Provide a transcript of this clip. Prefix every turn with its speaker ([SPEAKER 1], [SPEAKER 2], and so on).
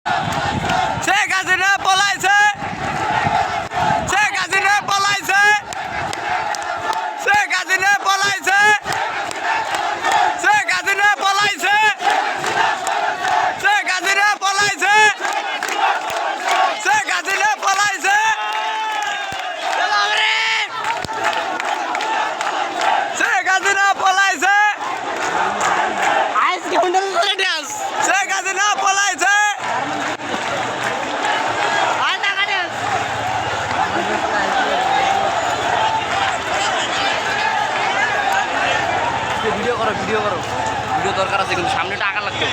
[SPEAKER 1] শেখ হাসিনা পলাইছে, শেখ হাসিনা পলাইছে, শেখ হাসিনা পলাইছে, শেখ হাসিনা পলাইছে, শেখ হাসিনা পলাইছে, শেখ হাসিনা পলাইছে, শেখ হাসিনা পলাইছে, শেখ হাসিনা পলাইছে।
[SPEAKER 2] ভিডিও করো, ভিডিও করো, ভিডিও দরকার আছে কিন্তু সামনে টাকা লাগবে।